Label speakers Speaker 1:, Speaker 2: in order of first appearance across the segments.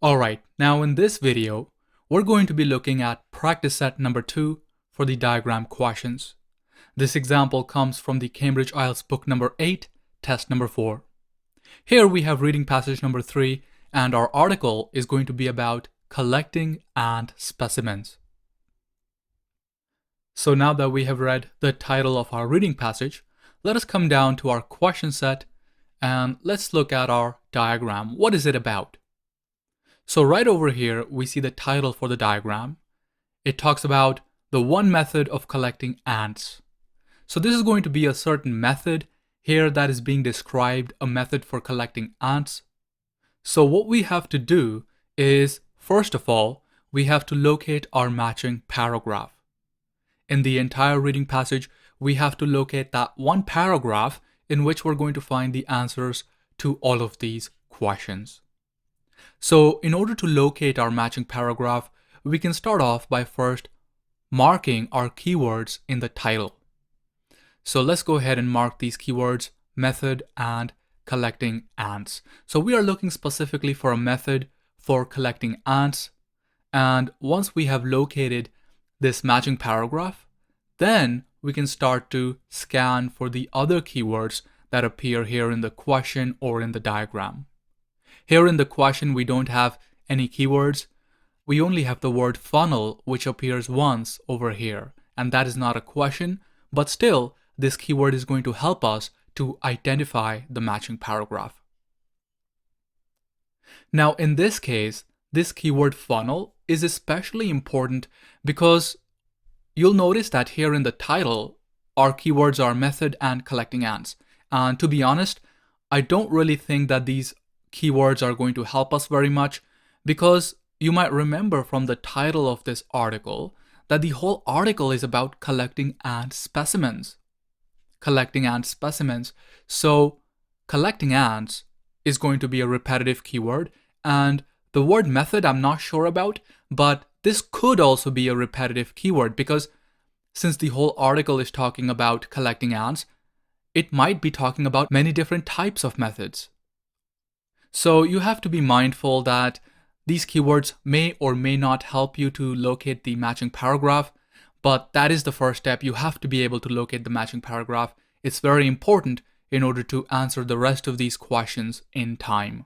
Speaker 1: Alright, now in this video, we're going to be looking at practice set number 2 for the diagram questions. This example comes from the Cambridge IELTS book number 8, test number 4. Here we have reading passage number 3, and our article is going to be about collecting ant specimens. So now that we have read the title of our reading passage, let us come down to our question set and let's look at our diagram. What is it about? So right over here, we see the title for the diagram. It talks about the one method of collecting ants. So this is going to be a certain method here that is being described, a method for collecting ants. So what we have to do is, first of all, we have to locate our matching paragraph. In the entire reading passage, we have to locate that one paragraph in which we're going to find the answers to all of these questions. So in order to locate our matching paragraph, we can start off by first marking our keywords in the title. So let's go ahead and mark these keywords, method and collecting ants. So we are looking specifically for a method for collecting ants. And once we have located this matching paragraph, then we can start to scan for the other keywords that appear here in the question or in the diagram. Here in the question, we don't have any keywords. We only have the word funnel, which appears once over here. And that is not a question, but still, this keyword is going to help us to identify the matching paragraph. Now, in this case, this keyword funnel is especially important because you'll notice that here in the title, our keywords are method and collecting ants. And to be honest, I don't really think that these keywords are going to help us very much because you might remember from the title of this article that the whole article is about collecting ant specimens. Collecting ant specimens. So collecting ants is going to be a repetitive keyword, and the word method I'm not sure about, but this could also be a repetitive keyword because since the whole article is talking about collecting ants, it might be talking about many different types of methods. So you have to be mindful that these keywords may or may not help you to locate the matching paragraph, but that is the first step. You have to be able to locate the matching paragraph. It's very important in order to answer the rest of these questions in time.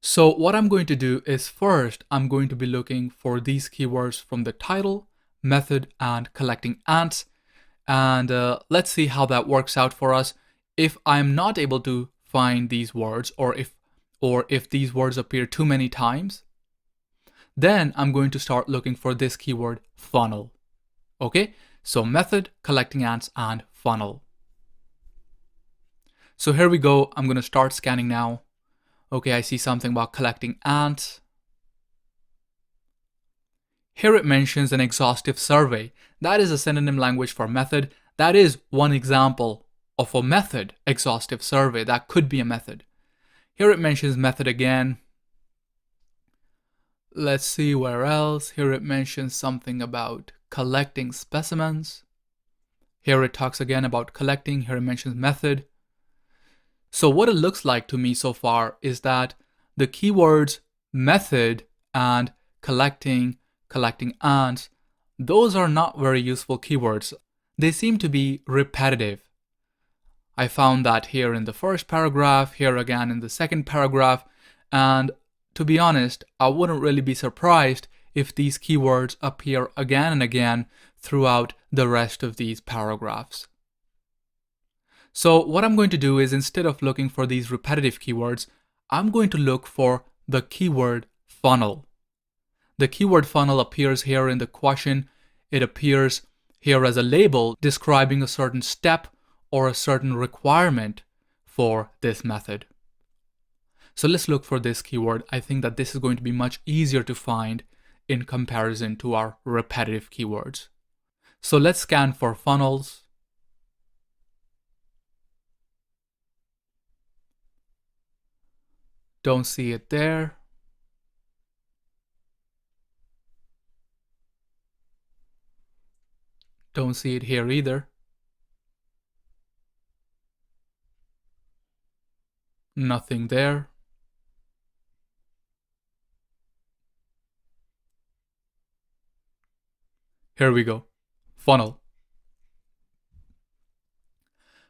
Speaker 1: So what I'm going to do is first, I'm going to be looking for these keywords from the title, method, and collecting ants. And let's see how that works out for us. If I'm not able to find these words, or if these words appear too many times, then I'm going to start looking for this keyword funnel. Okay, so method, collecting ants, and funnel. So here we go. I'm going to start scanning now. Okay, I see something about collecting ants. Here it mentions an exhaustive survey. That is a synonym language for method. That is one example of a method, exhaustive survey. That could be a method. Here it mentions method again. Let's see where else. Here it mentions something about collecting specimens. Here it talks again about collecting. Here it mentions method. So what it looks like to me so far is that the keywords method and collecting ants, those are not very useful keywords. They seem to be repetitive. I found that here in the first paragraph, here again in the second paragraph, and to be honest, I wouldn't really be surprised if these keywords appear again and again throughout the rest of these paragraphs. So what I'm going to do is, instead of looking for these repetitive keywords, I'm going to look for the keyword funnel. The keyword funnel appears here in the question. It appears here as a label describing a certain step or a certain requirement for this method. So let's look for this keyword. I think that this is going to be much easier to find in comparison to our repetitive keywords. So let's scan for funnels. Don't see it there. Don't see it here either. Nothing there. Here we go. Funnel.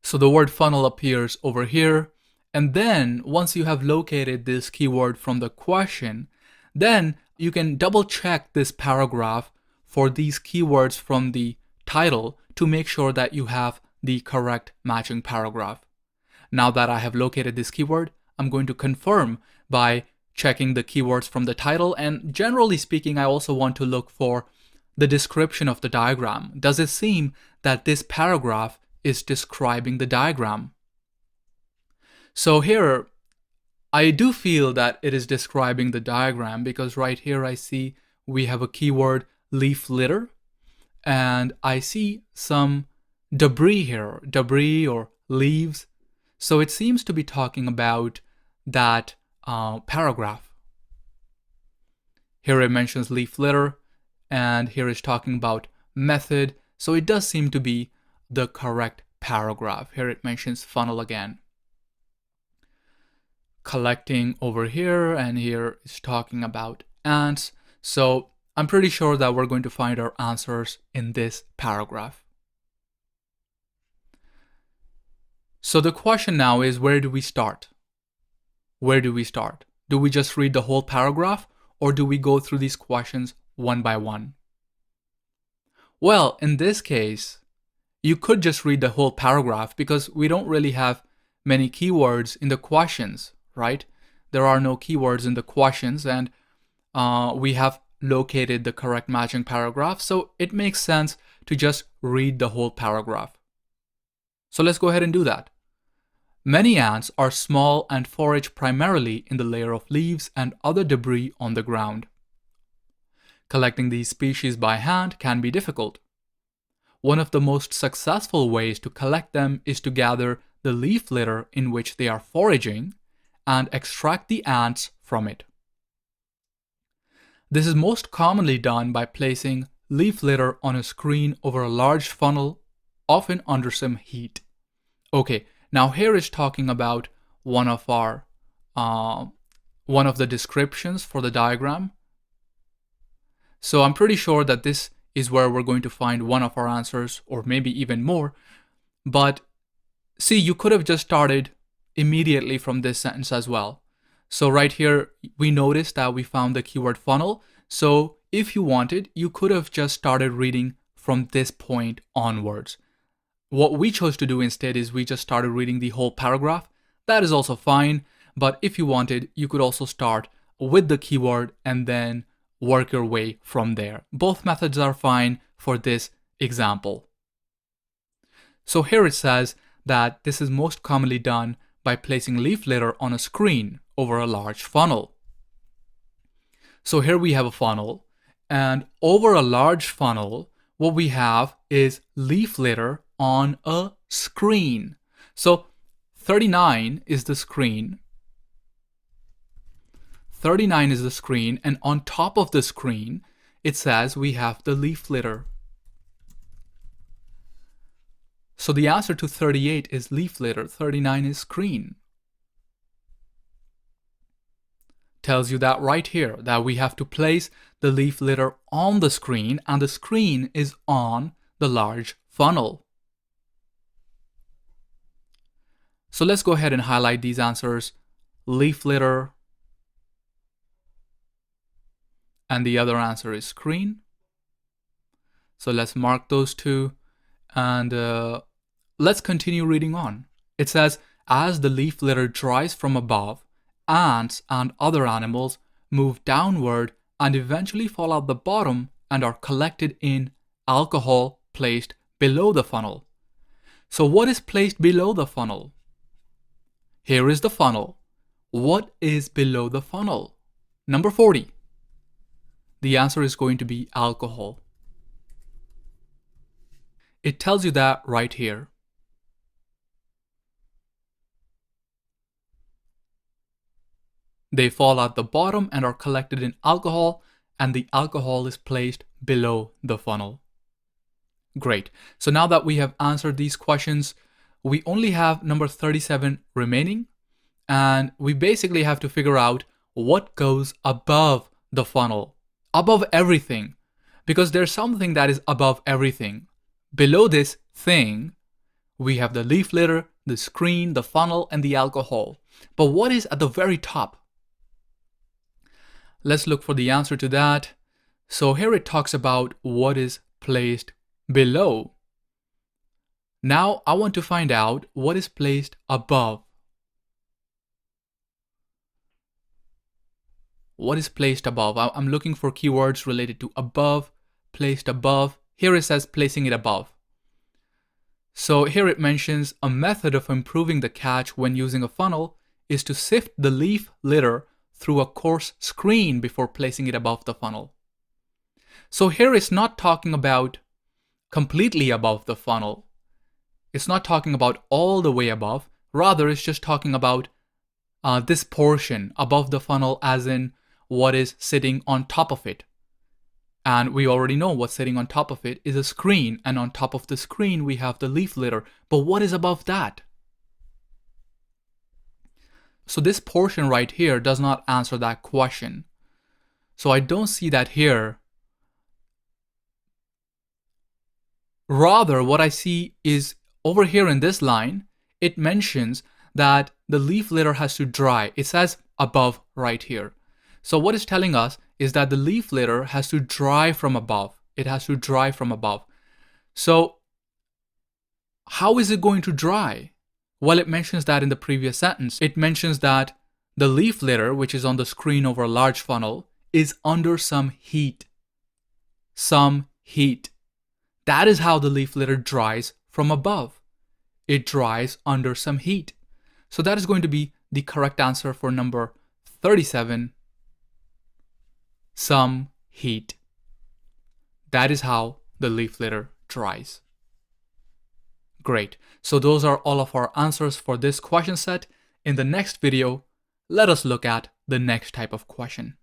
Speaker 1: So the word funnel appears over here. And then once you have located this keyword from the question, then you can double check this paragraph for these keywords from the title to make sure that you have the correct matching paragraph. Now that I have located this keyword, I'm going to confirm by checking the keywords from the title. And generally speaking, I also want to look for the description of the diagram. Does it seem that this paragraph is describing the diagram? So here, I do feel that it is describing the diagram because right here I see we have a keyword leaf litter, and I see some debris here, debris or leaves. So it seems to be talking about that paragraph. Here it mentions leaf litter, and here it's talking about method. So it does seem to be the correct paragraph. Here it mentions funnel again. Collecting over here, and here it's talking about ants. So I'm pretty sure that we're going to find our answers in this paragraph. So the question now is, where do we start? Where do we start? Do we just read the whole paragraph, or do we go through these questions one by one? Well, in this case, you could just read the whole paragraph because we don't really have many keywords in the questions, right? There are no keywords in the questions, and we have located the correct matching paragraph, so it makes sense to just read the whole paragraph. So let's go ahead and do that. Many ants are small and forage primarily in the layer of leaves and other debris on the ground. Collecting these species by hand can be difficult. One of the most successful ways to collect them is to gather the leaf litter in which they are foraging and extract the ants from it. This is most commonly done by placing leaf litter on a screen over a large funnel, often under some heat. Okay, now here is talking about one of the descriptions for the diagram. So I'm pretty sure that this is where we're going to find one of our answers, or maybe even more. But see, you could have just started immediately from this sentence as well. So right here, we noticed that we found the keyword funnel. So if you wanted, you could have just started reading from this point onwards. What we chose to do instead is we just started reading the whole paragraph. That is also fine. But if you wanted, you could also start with the keyword and then work your way from there. Both methods are fine for this example. So here it says that this is most commonly done by placing leaf litter on a screen over a large funnel. So here we have a funnel, and over a large funnel, what we have is leaf litter on a screen. So 39 is the screen. 39 is the screen, and on top of the screen, it says we have the leaf litter. So the answer to 38 is leaf litter, 39 is screen. Tells you that right here, that we have to place the leaf litter on the screen, and the screen is on the large funnel. So let's go ahead and highlight these answers. Leaf litter, and the other answer is screen. So let's mark those two, and let's continue reading on. It says, as the leaf litter dries from above, ants and other animals move downward and eventually fall out the bottom and are collected in alcohol placed below the funnel. So what is placed below the funnel? Here is the funnel. What is below the funnel? Number 40. The answer is going to be alcohol. It tells you that right here. They fall at the bottom and are collected in alcohol, and the alcohol is placed below the funnel. Great. So now that we have answered these questions, we only have number 37 remaining, and we basically have to figure out what goes above the funnel, above everything, because there's something that is above everything. Below this thing, we have the leaf litter, the screen, the funnel, and the alcohol. But what is at the very top? Let's look for the answer to that. So here it talks about what is placed below. Now I want to find out what is placed above. What is placed above? I'm looking for keywords related to above, placed above. Here it says placing it above. So here it mentions a method of improving the catch when using a funnel is to sift the leaf litter through a coarse screen before placing it above the funnel. So here it's not talking about completely above the funnel. It's not talking about all the way above. Rather, it's just talking about this portion above the funnel, as in what is sitting on top of it. And we already know what's sitting on top of it is a screen, and on top of the screen we have the leaf litter. But what is above that? So this portion right here does not answer that question. So I don't see that here. Rather, what I see is over here in this line, it mentions that the leaf litter has to dry. It says above right here. So what it's telling us is that the leaf litter has to dry from above. It has to dry from above. So how is it going to dry? Well, it mentions that in the previous sentence. It mentions that the leaf litter, which is on the screen over a large funnel, is under some heat. Some heat. That is how the leaf litter dries from above. It dries under some heat. So that is going to be the correct answer for number 37. Some heat. That is how the leaf litter dries. Great. So those are all of our answers for this question set. In the next video, let us look at the next type of question.